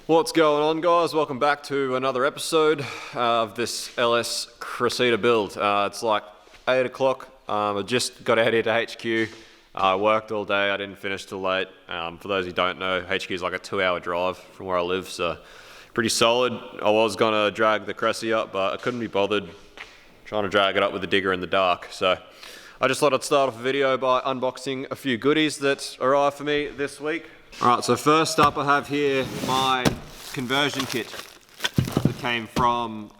What's going on, guys? Welcome back to another episode of this LS Cressida build. It's like 8 o'clock. I just got out here to HQ. I worked all day. I didn't finish till late. For those who don't know, HQ is like a 2-hour drive from where I live, so pretty solid. I was gonna drag the Cressida up, but I couldn't be bothered trying to drag it up with the digger in the dark. So I just thought I'd start off a video by unboxing a few goodies that arrived for me this week. Alright, so first up I have here my conversion kit that came from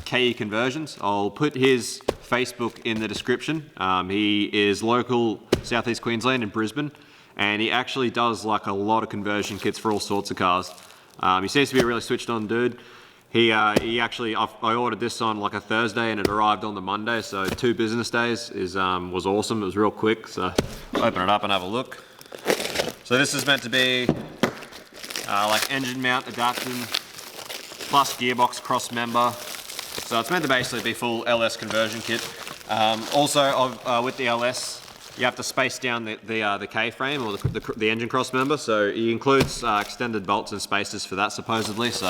KE Conversions. I'll put his Facebook in the description. He is local Southeast Queensland in Brisbane, and he actually does like a lot of conversion kits for all sorts of cars. He seems to be a really switched on dude. He actually, I ordered this on like a Thursday and it arrived on the Monday, so 2 business days was awesome. It was real quick, so open it up and have a look. So this is meant to be like engine mount adaptation plus gearbox cross member. So it's meant to basically be full LS conversion kit. Also with the LS, you have to space down the K-frame or the engine cross member. So he includes extended bolts and spacers for that supposedly. So,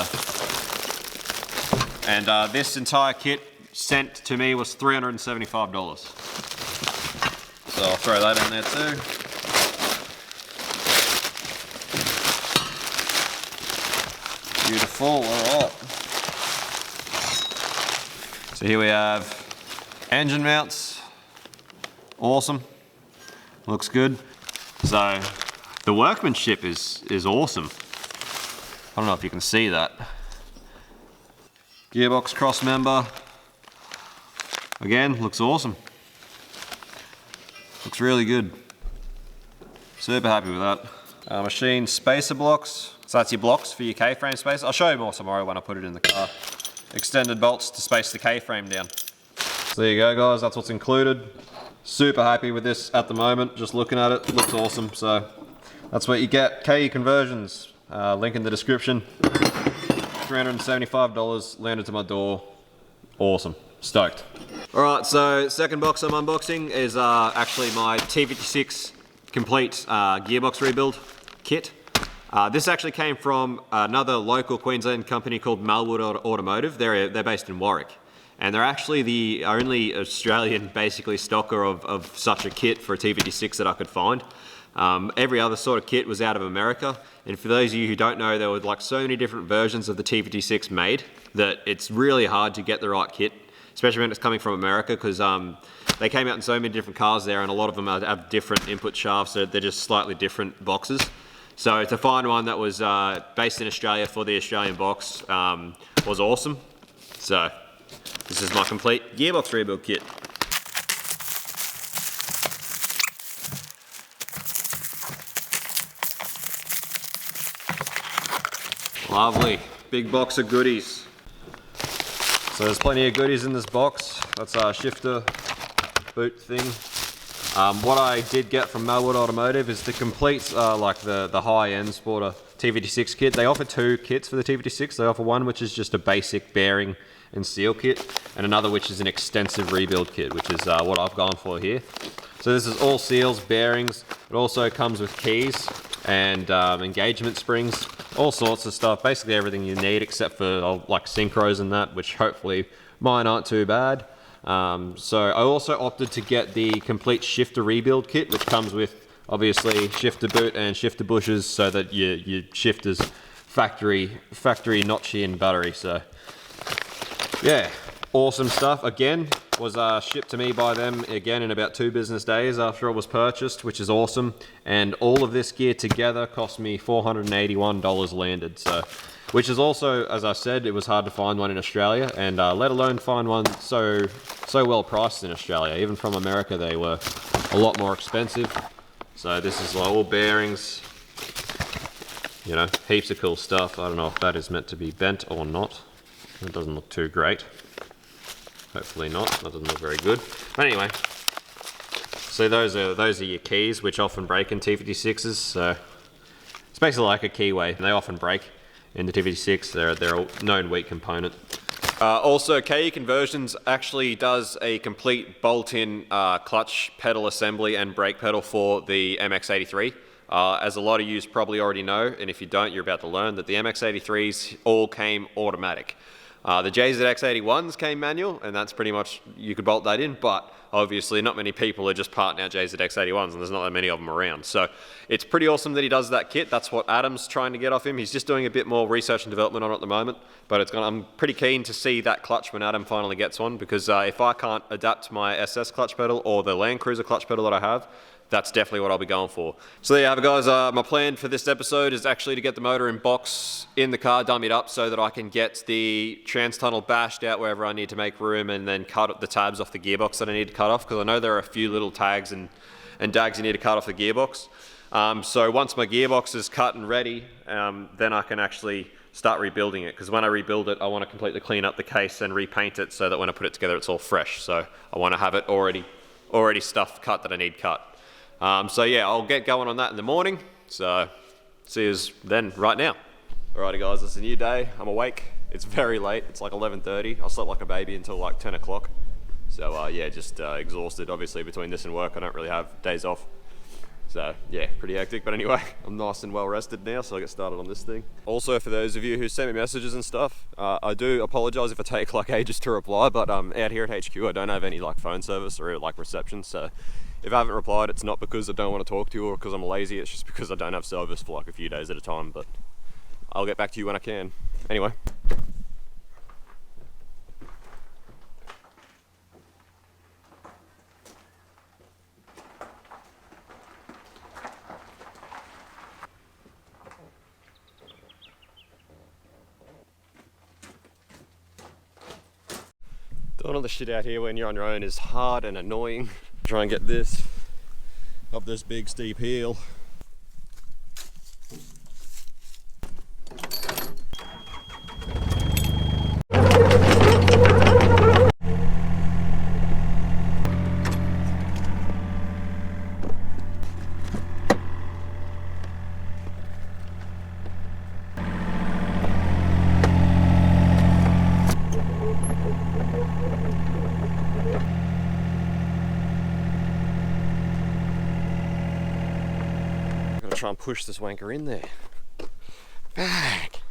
and this entire kit sent to me was $375. So I'll throw that in there too. Beautiful, alright. So here we have engine mounts. Awesome. Looks good. So the workmanship is awesome. I don't know if you can see that. Gearbox cross member. Again, looks awesome. Looks really good. Super happy with that. Machine spacer blocks. So that's your blocks for your K-frame space. I'll show you more tomorrow when I put it in the car. Extended bolts to space the K-frame down. So there you go, guys, that's what's included. Super happy with this at the moment. Just looking at it, looks awesome. So that's what you get. KE Conversions, link in the description. $375 landed to my door. Awesome, stoked. All right, so second box I'm unboxing is actually my T56 complete gearbox rebuild kit. This actually came from another local Queensland company called Melwood Automotive. They're based in Warwick, and they're actually the only Australian basically stocker of such a kit for a T56 that I could find. Every other sort of kit was out of America, and for those of you who don't know, there were like so many different versions of the T56 made that it's really hard to get the right kit, especially when it's coming from America, because they came out in so many different cars there, and a lot of them have different input shafts, so they're just slightly different boxes. So to find one that was based in Australia for the Australian box was awesome. So this is my complete gearbox rebuild kit. Lovely, big box of goodies. So there's plenty of goodies in this box. That's a shifter boot thing. What I did get from Melwood Automotive is the complete, like the high-end Sporter T56 kit. They offer 2 kits for the T56. They offer one which is just a basic bearing and seal kit, and another which is an extensive rebuild kit, which is what I've gone for here. So this is all seals, bearings. It also comes with keys and engagement springs, all sorts of stuff. Basically everything you need except for like synchros and that, which hopefully mine aren't too bad. So I also opted to get the complete shifter rebuild kit, which comes with obviously shifter boot and shifter bushes, so that your shifter's factory notchy and battery. So yeah, awesome stuff. Again, was shipped to me by them again in about 2 business days after it was purchased, which is awesome. And all of this gear together cost me $481 landed. So, which is also, as I said, it was hard to find one in Australia, and let alone find one so well priced in Australia. Even from America, they were a lot more expensive. So this is like all bearings, you know, heaps of cool stuff. I don't know if that is meant to be bent or not. It doesn't look too great. Hopefully not. That doesn't look very good. But anyway, so those are your keys, which often break in T56s. So it's basically like a keyway. They often break in the T56. They're a known weak component. Also, KE Conversions actually does a complete bolt-in clutch pedal assembly and brake pedal for the MX-83. As a lot of you probably already know, and if you don't, you're about to learn that the MX-83s all came automatic. The JZX-81s came manual, and that's pretty much, you could bolt that in, but obviously not many people are just parting out JZX-81s, and there's not that many of them around. So it's pretty awesome that he does that kit. That's what Adam's trying to get off him. He's just doing a bit more research and development on it at the moment, but I'm pretty keen to see that clutch when Adam finally gets one, because if I can't adapt my SS clutch pedal or the Land Cruiser clutch pedal that I have, that's definitely what I'll be going for. So there you have it, guys. My plan for this episode is actually to get the motor in box in the car, dummy it up so that I can get the trans tunnel bashed out wherever I need to make room, and then cut the tabs off the gearbox that I need to cut off, because I know there are a few little tags and dags you need to cut off the gearbox. So once my gearbox is cut and ready, then I can actually start rebuilding it, because when I rebuild it, I want to completely clean up the case and repaint it so that when I put it together, it's all fresh. So I want to have it already stuff cut that I need cut. So yeah, I'll get going on that in the morning. So see you then right now. Alrighty guys, it's a new day. I'm awake. It's very late. It's like 11:30. I slept like a baby until like 10 o'clock. So yeah, just exhausted. Obviously between this and work, I don't really have days off. So yeah, pretty hectic. But anyway, I'm nice and well rested now, so I'll get started on this thing. Also, for those of you who send me messages and stuff, I do apologize if I take like ages to reply, but out here at HQ, I don't have any like phone service or like reception. So if I haven't replied, it's not because I don't want to talk to you or because I'm lazy, it's just because I don't have service for like a few days at a time, but I'll get back to you when I can. Anyway. Doing all the shit out here when you're on your own is hard and annoying. Try and get this up this big steep hill. Try and push this wanker in there. Back.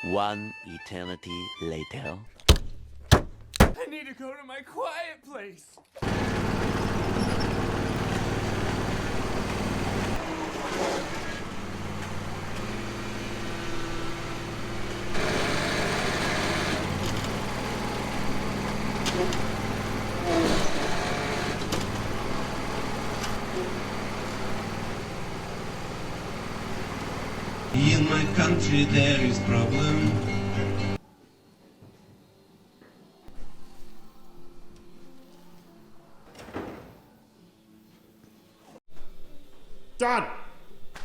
One eternity later. I need to go to my quiet place. In my country there is problem. Done!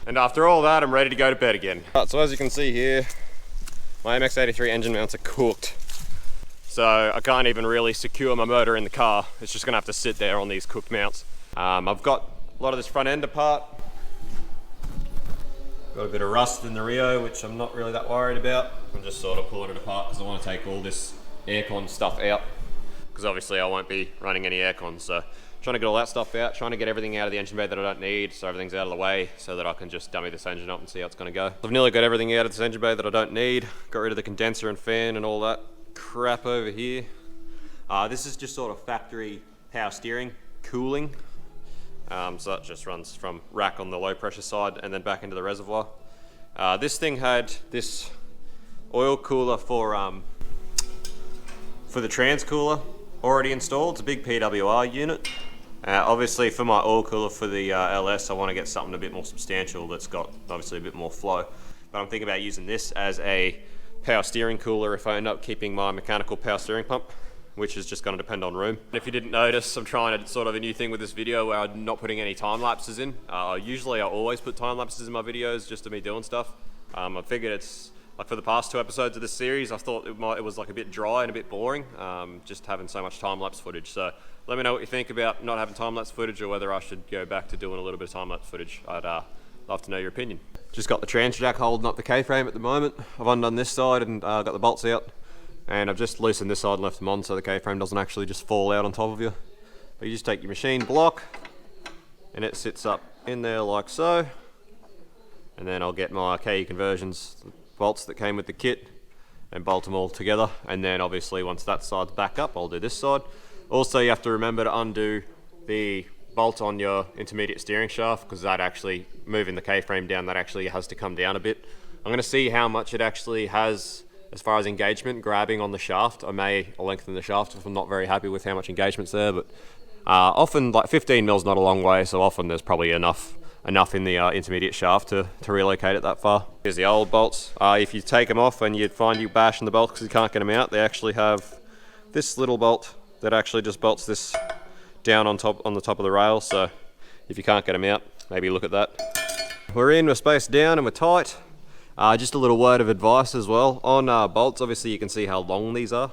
And after all that, I'm ready to go to bed again. Right, so as you can see here, my MX-83 engine mounts are cooked. So I can't even really secure my motor in the car. It's just gonna have to sit there on these cooked mounts. I've got a lot of this front end apart. Got a bit of rust in the Rio, which I'm not really that worried about. I'm just sort of pulling it apart because I want to take all this aircon stuff out, because obviously I won't be running any aircon. So trying to get all that stuff out, trying to get everything out of the engine bay that I don't need, so everything's out of the way, so that I can just dummy this engine up and see how it's going to go. I've nearly got everything out of this engine bay that I don't need. Got rid of the condenser and fan and all that crap over here. This is just sort of factory power steering, cooling. So that just runs from rack on the low pressure side and then back into the reservoir. This thing had this oil cooler for the trans cooler already installed. It's a big PWR unit. Obviously for my oil cooler for the LS, I want to get something a bit more substantial that's got obviously a bit more flow. But I'm thinking about using this as a power steering cooler if I end up keeping my mechanical power steering pump. which is just going to depend on room. And if you didn't notice, I'm trying to sort of a new thing with this video where I'm not putting any time lapses in. Usually I always put time lapses in my videos just to me doing stuff. I figured it's like for the past 2 episodes of this series, I thought it was like a bit dry and a bit boring, just having so much time lapse footage. So let me know what you think about not having time lapse footage, or whether I should go back to doing a little bit of time lapse footage. I'd love to know your opinion. Just got the trans jack holding up the K-frame at the moment. I've undone this side and got the bolts out. And I've just loosened this side and left them on so the K-frame doesn't actually just fall out on top of you. But you just take your machine block and it sits up in there like so. And then I'll get my KE conversions bolts that came with the kit and bolt them all together. And then obviously once that side's back up, I'll do this side. Also, you have to remember to undo the bolt on your intermediate steering shaft, because that actually, moving the K-frame down, that actually has to come down a bit. I'm going to see how much it actually has as far as engagement grabbing on the shaft. I may lengthen the shaft if I'm not very happy with how much engagement's there, but often like 15 mils not a long way, so often there's probably enough in the intermediate shaft to relocate it that far. Here's the old bolts. If you take them off and you find you bashing the bolts because you can't get them out, they actually have this little bolt that actually just bolts this down on the top of the rail. So if you can't get them out, maybe look at that. We're spaced down and we're tight. Just a little word of advice as well on bolts. Obviously you can see how long these are.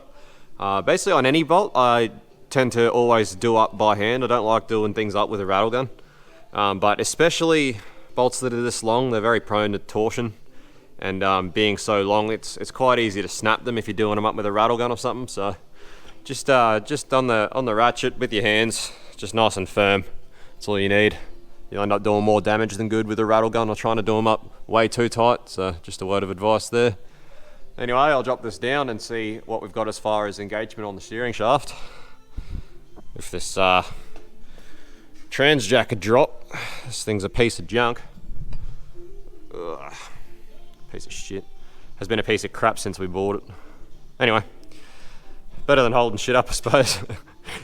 Basically on any bolt I tend to always do up by hand. I don't like doing things up with a rattle gun, but especially bolts that are this long, they're very prone to torsion, and being so long, it's quite easy to snap them if you're doing them up with a rattle gun or something. So just on the ratchet with your hands, just nice and firm. That's all you need. You'll end up doing more damage than good with a rattle gun or trying to do them up way too tight. So just a word of advice there. Anyway, I'll drop this down and see what we've got as far as engagement on the steering shaft. If this trans jack could drop, this thing's a piece of junk. Ugh, piece of shit. Has been a piece of crap since we bought it. Anyway, better than holding shit up, I suppose.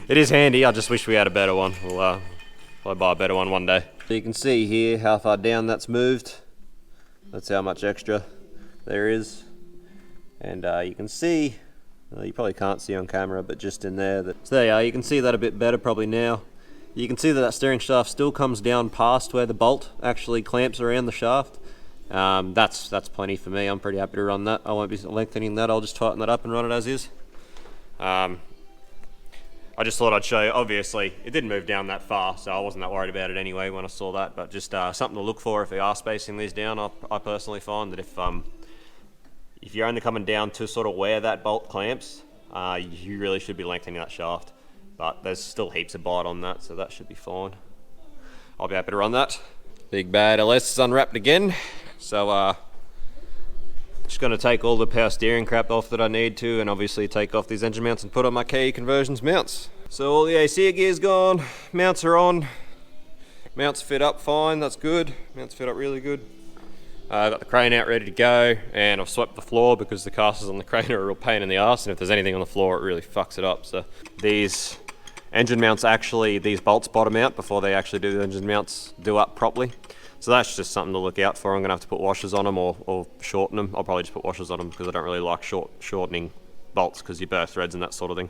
It is handy, I just wish we had a better one. We'll probably buy a better one day. So you can see here how far down that's moved. That's how much extra there is. And you can see, well, you probably can't see on camera, but just in there, so there you are, you can see that a bit better probably now. You can see that steering shaft still comes down past where the bolt actually clamps around the shaft. That's plenty for me. I'm pretty happy to run that. I won't be lengthening that, I'll just tighten that up and run it as is. I just thought I'd show you, obviously it didn't move down that far, so I wasn't that worried about it anyway when I saw that, but just something to look for if you are spacing these down. I personally find that if you're only coming down to sort of where that bolt clamps, you really should be lengthening that shaft. But there's still heaps of bite on that, so that should be fine. I'll be happy to run that. Big bad LS is unwrapped again. So just gonna take all the power steering crap off that I need to, and obviously take off these engine mounts and put on my KE conversions mounts. So all the AC gear's gone, mounts are on. Mounts fit up fine, that's good. Mounts fit up really good. I've got the crane out ready to go, and I've swept the floor because the casters on the crane are a real pain in the arse, and if there's anything on the floor it really fucks it up. So these engine mounts actually, these bolts bottom out before they actually do the engine mounts do up properly. So that's just something to look out for. I'm going to have to put washers on them or shorten them. I'll probably just put washers on them because I don't really like shortening bolts because you burst threads and that sort of thing.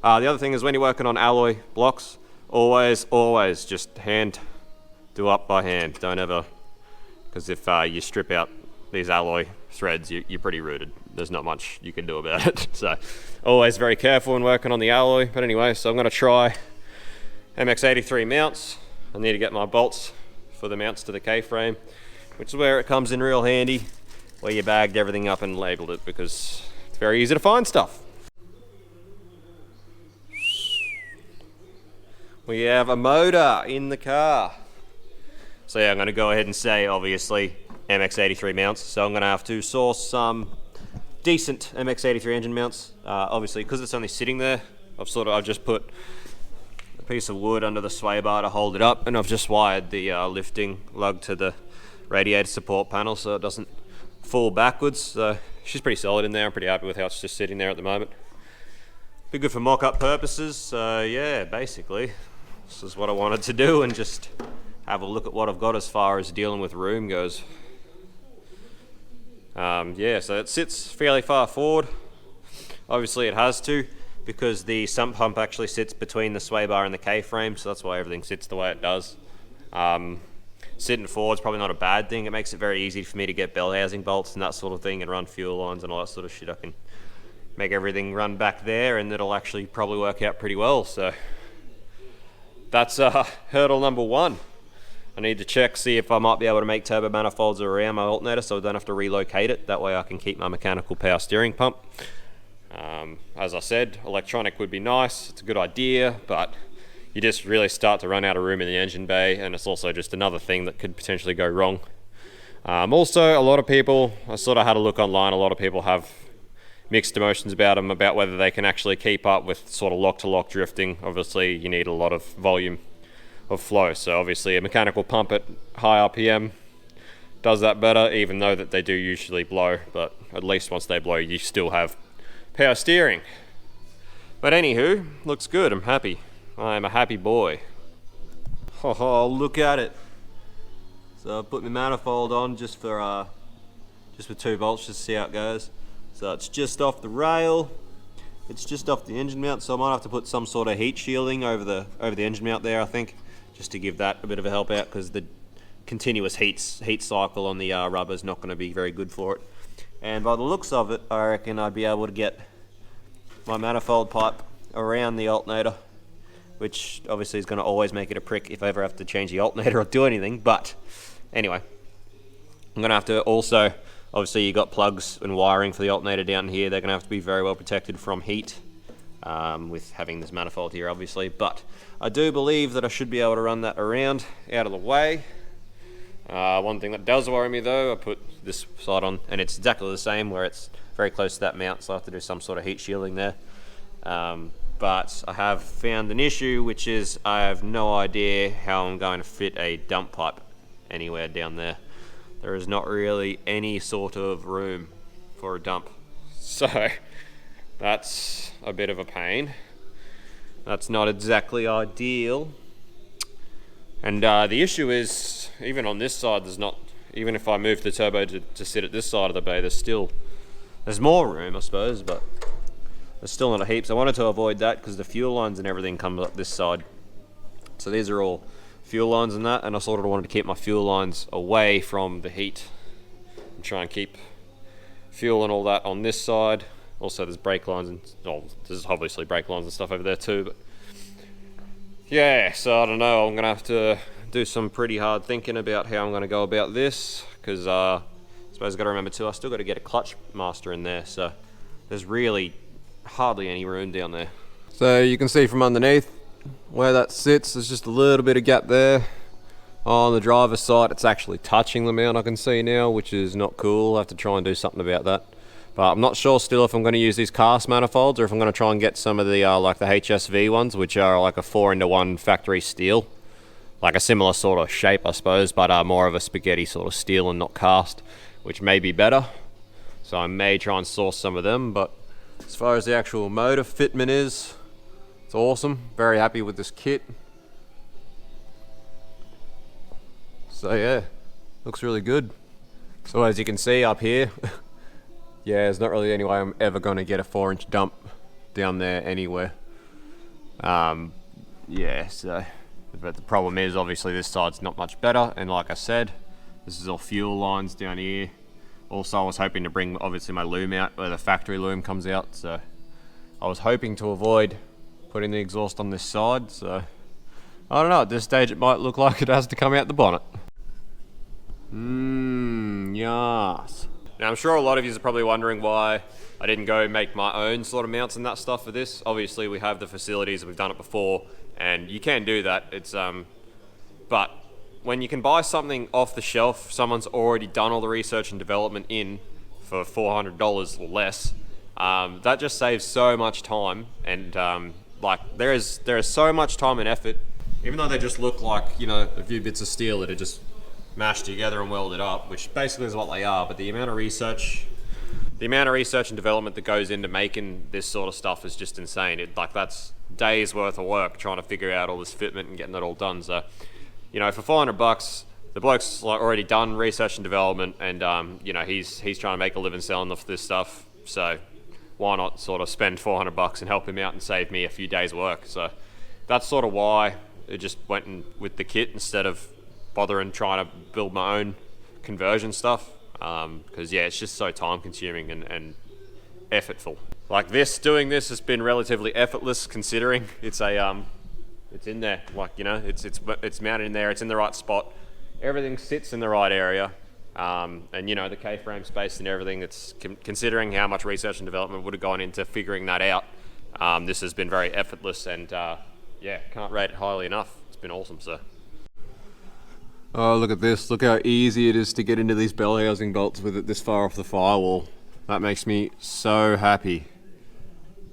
The other thing is when you're working on alloy blocks, always just do up by hand. Don't ever, because if you strip out these alloy threads, you're pretty rooted. There's not much you can do about it. So always very careful when working on the alloy. But anyway, so I'm going to try MX83 mounts. I need to get my bolts for the mounts to the K-frame, which is where it comes in real handy, where you bagged everything up and labeled it, because it's very easy to find stuff. We have a motor in the car. So yeah, I'm going to go ahead and say, obviously, MX83 mounts. So I'm going to have to source some decent MX83 engine mounts. Obviously, because it's only sitting there, I've just put a piece of wood under the sway bar to hold it up, and I've just wired the lifting lug to the radiator support panel so it doesn't fall backwards. So she's pretty solid in there. I'm pretty happy with how it's just sitting there at the moment. Be good for mock-up purposes. So yeah, basically, this is what I wanted to do, and just have a look at what I've got as far as dealing with room goes. Yeah, so it sits fairly far forward. Obviously it has to. because the sump pump actually sits between the sway bar and the K-frame, so that's why everything sits the way it does. Sitting forward is probably not a bad thing. It makes it very easy for me to get bell housing bolts and that sort of thing and run fuel lines and all that sort of shit. I can make everything run back there and it'll actually probably work out pretty well. So that's hurdle number 1. I need to check, see if I might be able to make turbo manifolds around my alternator so I don't have to relocate it. That way I can keep my mechanical power steering pump. As I said, electronic would be nice. It's a good idea, but you just really start to run out of room in the engine bay, and it's also just another thing that could potentially go wrong. Also, a lot of people, I sort of had a look online, a lot of people have mixed emotions about them, about whether they can actually keep up with sort of lock-to-lock drifting. Obviously, you need a lot of volume of flow, so obviously a mechanical pump at high RPM does that better, even though that they do usually blow, but at least once they blow, you still have power steering. But anywho, looks good, I'm happy. I'm a happy boy. Oh, look at it. So I put my manifold on just with 2 bolts, just to see how it goes. So it's just off the rail. It's just off the engine mount, so I might have to put some sort of heat shielding over the engine mount there, I think, just to give that a bit of a help out, because the continuous heat cycle on the rubber is not going to be very good for it. And by the looks of it, I reckon I'd be able to get my manifold pipe around the alternator, which obviously is going to always make it a prick if I ever have to change the alternator or do anything. But anyway, I'm going to have to also, obviously you got plugs and wiring for the alternator down here. They're going to have to be very well protected from heat with having this manifold here, obviously. But I do believe that I should be able to run that around out of the way. One thing that does worry me though, I put this side on and it's exactly the same, where it's very close to that mount, so I have to do some sort of heat shielding there. But I have found an issue, which is I have no idea how I'm going to fit a dump pipe anywhere down there. There is not really any sort of room for a dump, so that's a bit of a pain. That's not exactly ideal. And the issue is, even on this side, there's not, even if I move the turbo to sit at this side of the bay, there's more room, I suppose, but there's still not a heap. So I wanted to avoid that because the fuel lines and everything come up this side. So these are all fuel lines and that, and I sort of wanted to keep my fuel lines away from the heat and try and keep fuel and all that on this side. Also there's brake lines and, oh, there's obviously brake lines and stuff over there too, but yeah, so I don't know, I'm gonna have to do some pretty hard thinking about how I'm gonna go about this, because I suppose I've got to remember too, I still got to get a clutch master in there, so there's really hardly any room down there. So you can see from underneath where that sits, there's just a little bit of gap there. On the driver's side, it's actually touching the mount, I can see now, which is not cool. I have to try and do something about that. But I'm not sure still if I'm going to use these cast manifolds or if I'm going to try and get some of the like the HSV ones, which are like a 4-into-1 factory steel. Like a similar sort of shape, I suppose, but more of a spaghetti sort of steel and not cast, which may be better. So I may try and source some of them, but as far as the actual motor fitment is, it's awesome. Very happy with this kit. So yeah, looks really good. So as you can see up here, yeah, there's not really any way I'm ever going to get a 4-inch dump down there anywhere. Yeah, so, but the problem is obviously this side's not much better, and like I said, this is all fuel lines down here. Also I was hoping to bring obviously my loom out where the factory loom comes out, so I was hoping to avoid putting the exhaust on this side, so I don't know, at this stage it might look like it has to come out the bonnet. Yes. Now I'm sure a lot of you are probably wondering why I didn't go make my own sort of mounts and that stuff for this. Obviously we have the facilities, we've done it before, and you can do that. It's but when you can buy something off the shelf, someone's already done all the research and development in for $400 or less, that just saves so much time, and like there is so much time and effort, even though they just look like, you know, a few bits of steel that are just mashed together and welded up, which basically is what they are, but the amount of research and development that goes into making this sort of stuff is just insane. Like that's days worth of work trying to figure out all this fitment and getting it all done. So, you know, for $400, the bloke's like already done research and development, and you know, he's trying to make a living selling off this stuff. So why not sort of spend 400 bucks and help him out and save me a few days work. So that's sort of why it just went in with the kit instead of bothering trying to build my own conversion stuff. Because yeah, it's just so time consuming and effortful. Like doing this has been relatively effortless considering it's in there, like, you know, it's mounted in there, it's in the right spot, everything sits in the right area, and you know, the K-frame space and everything, it's considering how much research and development would have gone into figuring that out. This has been very effortless, and yeah, can't rate it highly enough. It's been awesome, so. Oh, look at this, look how easy it is to get into these bell housing bolts with it this far off the firewall. That makes me so happy.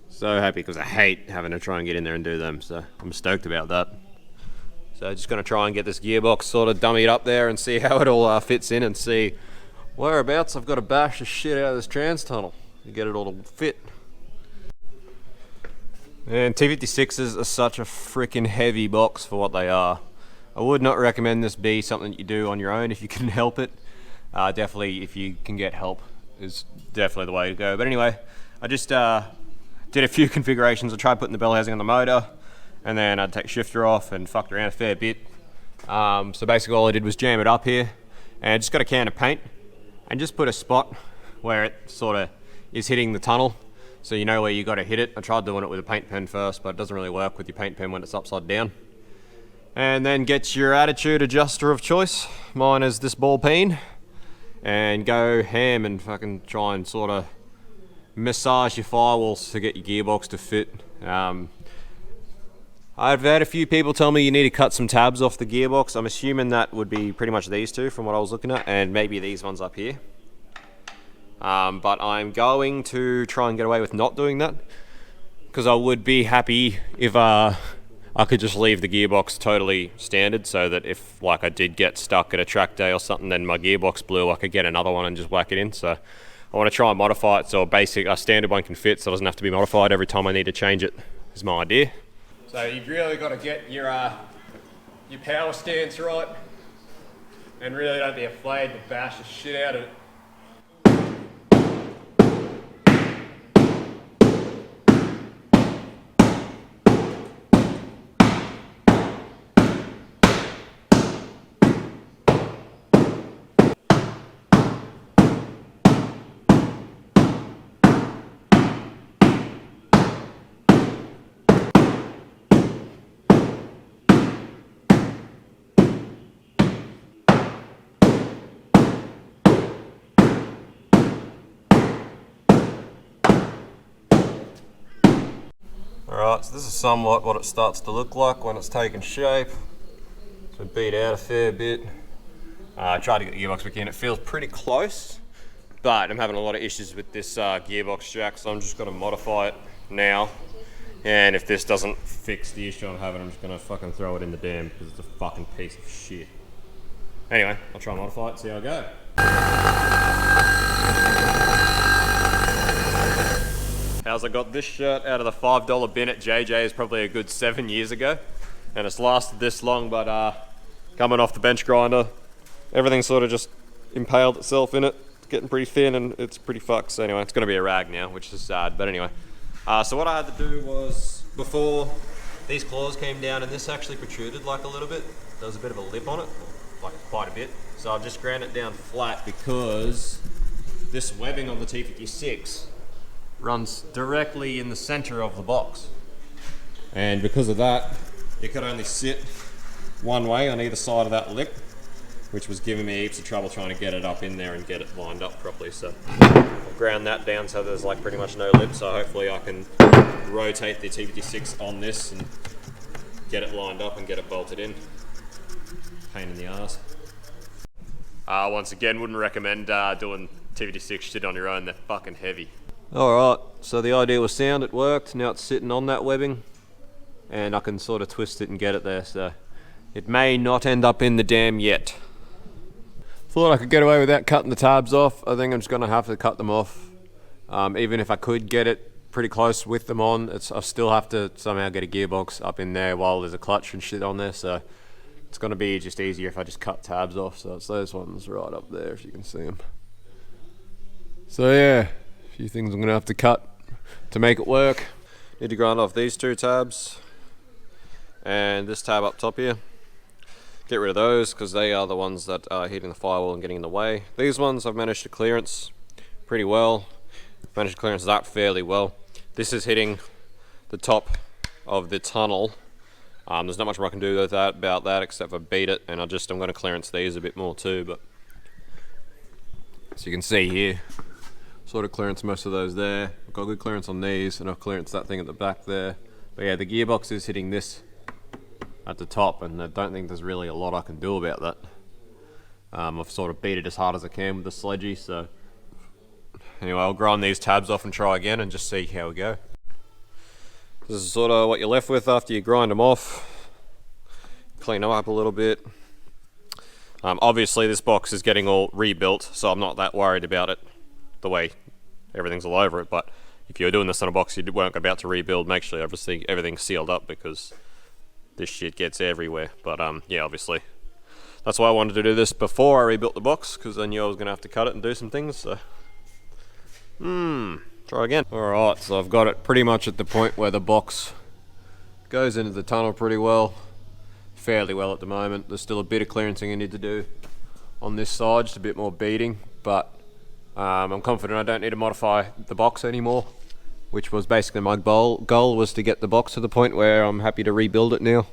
So happy, because I hate having to try and get in there and do them, so I'm stoked about that. So just going to try and get this gearbox sort of dummied up there and see how it all fits in, and see whereabouts I've got to bash the shit out of this trans tunnel to get it all to fit. And T56s are such a freaking heavy box for what they are. I would not recommend this be something that you do on your own if you can help it. Definitely, if you can get help, is definitely the way to go. But anyway, I just did a few configurations. I tried putting the bell housing on the motor, and then I'd take the shifter off and fucked around a fair bit. So basically all I did was jam it up here, and just got a can of paint, and just put a spot where it sort of is hitting the tunnel, so you know where you got to hit it. I tried doing it with a paint pen first, but it doesn't really work with your paint pen when it's upside down. And then get your attitude adjuster of choice. Mine is this ball peen, and go ham and fucking try and sort of massage your firewalls to get your gearbox to fit. I've had a few people tell me you need to cut some tabs off the gearbox. I'm assuming that would be pretty much these two from what I was looking at, and maybe these ones up here. But I'm going to try and get away with not doing that, because I would be happy if I could just leave the gearbox totally standard, so that if like I did get stuck at a track day or something, then my gearbox blew, I could get another one and just whack it in. So I want to try and modify it so a standard one can fit, so it doesn't have to be modified every time I need to change it, is my idea. So you've really got to get your power stance right, and really don't be afraid to bash the shit out of it. Alright, so this is somewhat what it starts to look like when it's taking shape. So beat out a fair bit. I tried to get the gearbox back in. It feels pretty close, but I'm having a lot of issues with this gearbox jack, so I'm just going to modify it now. And if this doesn't fix the issue I'm having, I'm just going to fucking throw it in the dam, because it's a fucking piece of shit. Anyway, I'll try and modify it, see how I go. How's I got this shirt out of the $5 bin at JJ's probably a good 7 years ago, and it's lasted this long, but coming off the bench grinder, everything sort of just impaled itself in it. It's getting pretty thin and it's pretty fucked. So anyway, it's going to be a rag now, which is sad, but anyway. So what I had to do was, before these claws came down and this actually protruded like a little bit, there was a bit of a lip on it, like quite a bit. So I've just ground it down flat, because this webbing on the T56 runs directly in the center of the box, and because of that it could only sit one way on either side of that lip, which was giving me heaps of trouble trying to get it up in there and get it lined up properly. So I've ground that down so there's like pretty much no lip, so hopefully I can rotate the T56 on this and get it lined up and get it bolted in. Pain in the ass. Once again, wouldn't recommend doing T56 shit on your own. They're fucking heavy. Alright, so the idea was sound, it worked. Now it's sitting on that webbing, and I can sort of twist it and get it there, so it may not end up in the dam yet. Thought I could get away without cutting the tabs off. I think I'm just going to have to cut them off. Even if I could get it pretty close with them on, I still have to somehow get a gearbox up in there while there's a clutch and shit on there, so it's going to be just easier if I just cut tabs off. So it's those ones right up there, if you can see them. So yeah, a few things I'm going to have to cut to make it work. Need to grind off these two tabs and this tab up top here. Get rid of those because they are the ones that are hitting the firewall and getting in the way. These ones I've managed to clearance pretty well. Managed to clearance that fairly well. This is hitting the top of the tunnel. There's not much more I can do with that about that except for beat it, and I'm going to clearance these a bit more too. But so you can see here, sort of clearance most of those there. I've got good clearance on these, and I've clearanced that thing at the back there. But yeah, the gearbox is hitting this at the top, and I don't think there's really a lot I can do about that. I've sort of beat it as hard as I can with the sledgy, so anyway, I'll grind these tabs off and try again and just see how we go. This is sort of what you're left with after you grind them off. Clean them up a little bit. Obviously this box is getting all rebuilt, so I'm not that worried about it the way everything's all over it, but if you're doing this on a box you weren't about to rebuild, make sure obviously everything's sealed up because this shit gets everywhere. But yeah, obviously that's why I wanted to do this before I rebuilt the box, because I knew I was going to have to cut it and do some things. So try again. Alright, so I've got it pretty much at the point where the box goes into the tunnel pretty well, fairly well at the moment. There's still a bit of clearancing I need to do on this side, just a bit more beating, but I'm confident I don't need to modify the box anymore, which was basically my goal was to get the box to the point where I'm happy to rebuild it now.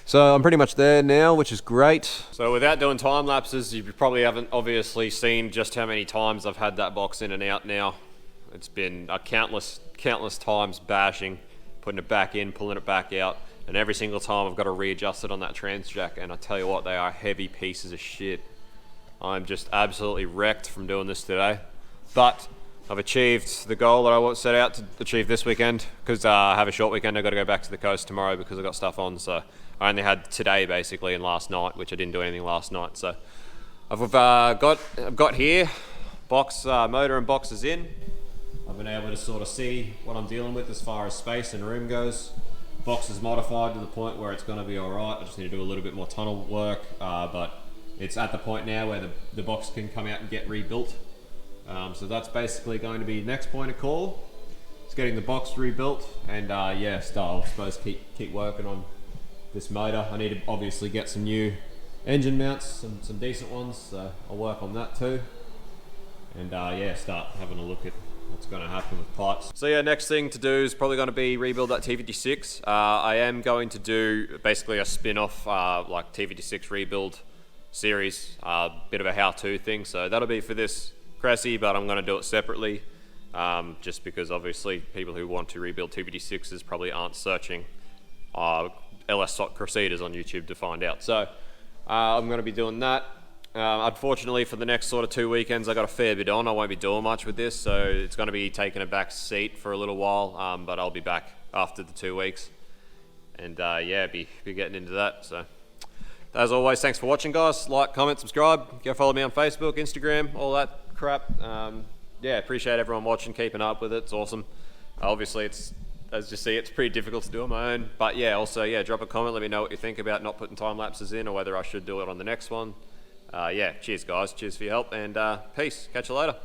So I'm pretty much there now, which is great. So without doing time lapses, you probably haven't obviously seen just how many times I've had that box in and out now. It's been countless times bashing, putting it back in, pulling it back out, and every single time I've got to readjust it on that trans jack, and I tell you what, they are heavy pieces of shit. I'm just absolutely wrecked from doing this today. But I've achieved the goal that I set out to achieve this weekend, because I have a short weekend. I've got to go back to the coast tomorrow because I've got stuff on, so I only had today basically and last night, which I didn't do anything last night. So I've got here, box motor and boxes in. I've been able to sort of see what I'm dealing with as far as space and room goes. Box is modified to the point where it's going to be alright. I just need to do a little bit more tunnel work, but it's at the point now where the box can come out and get rebuilt. So that's basically going to be next point of call. It's getting the box rebuilt, and yeah, I suppose keep working on this motor. I need to obviously get some new engine mounts, some decent ones, so I'll work on that too. And yeah, start having a look at what's going to happen with pipes. So yeah, next thing to do is probably going to be rebuild that T56. I am going to do basically a spin-off like T56 rebuild series, bit of a how-to thing. So that'll be for this Cressy, but I'm going to do it separately, just because obviously people who want to rebuild T56s probably aren't searching LS1 Cressidas on YouTube to find out. So I'm going to be doing that. Unfortunately for the next sort of 2 weekends I got a fair bit on. I won't be doing much with this, so it's going to be taking a back seat for a little while, but I'll be back after the 2 weeks, and yeah, be getting into that. So as always, thanks for watching guys. Like, comment, subscribe, go follow me on Facebook, Instagram, all that crap. Yeah, appreciate everyone watching, keeping up with it. It's awesome. Obviously it's, as you see, it's pretty difficult to do on my own, but yeah, also yeah, drop a comment, let me know what you think about not putting time lapses in, or whether I should do it on the next one. Yeah, cheers guys, cheers for your help, and peace, catch you later.